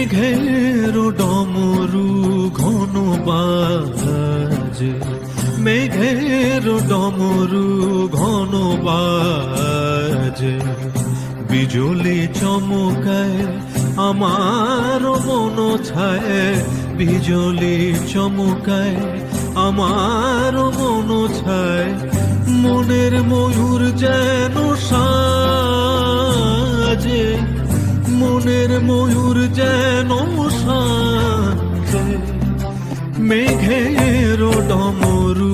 মেঘের ডমরু ঘন বাজে, মেঘের ডমরু ঘন বাজে, বিজুলি চমকায় আমার মন ছায়, বিজুলি চমকায় আমার মন ছায়, মনের ময়ূর যেন সাজে, মনের ময়ূর যেন সাজে, মেঘের ডমরু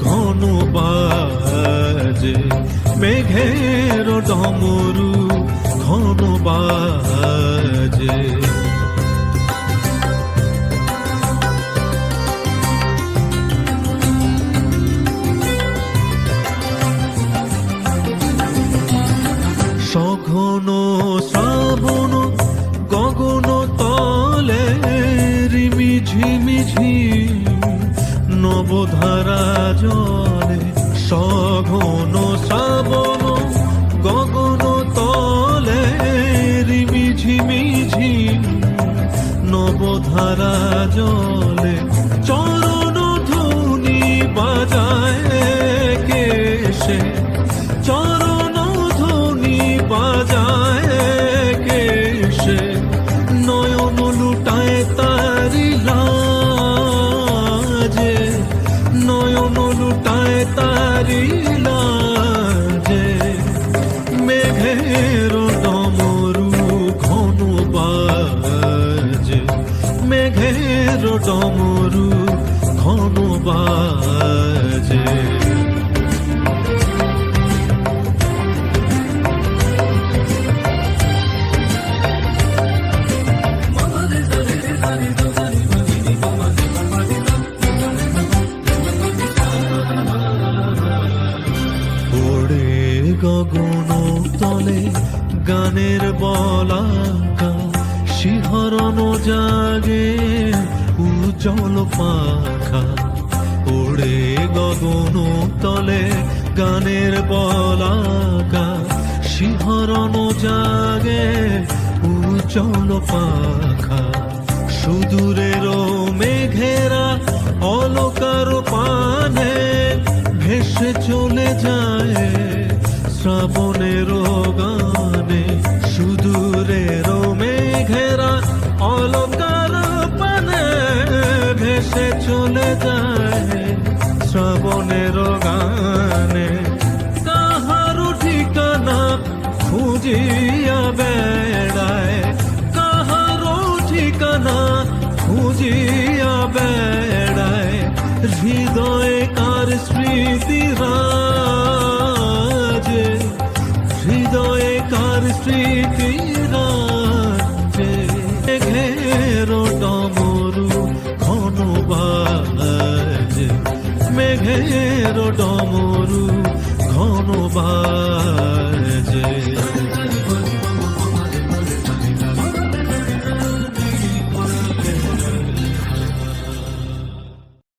ঘন বাজে, মেঘের ডমরু ঘন বাজে। সঘন শ্রাবণ গগন তলে রিমি ঝিমিঝি নবধারা জলে, সঘন শ্রাবণ গগন তলে রিমি ঝিমিঝি নবধারা জলে, চরণ ধ্বনি বাজায় কেশে, চরণ ধ্বনি বাজায় কেশে, নয়ন লুটায় তারি লাজে, নয়ন লুটায় তারি লাজে, মেঘের ডমরু ঘন বাজে, মেঘের ডমরু ঘন বাজে। গগন তলে গানের বলাকা, শিহরণ জাগে উজ্জ্বল পাখা, ওড়ে গগন তলে গানের বলাকা, শিহরণ জাগে উজ্জ্বল পাখা, সুদূরের মেঘেরা অলকার পানে ভেসে চলে যায় শ্রাবণের গানে, সুদূরের মেঘেরা অলকার পানে ভেসে চলে যায় শ্রাবণের গানে, কাহারো ঠিকানা খুঁজিয়া বেড়ায়, কাহারো ঠিকানা খুঁজিয়া বেড়ায়, হৃদয়ে কার স্মৃতি রাজে, হৃদয়ে কার স্মৃতি রাজে, মেঘের ডমরু ঘন বাজে, মেঘের ডমরু ঘন বাজে।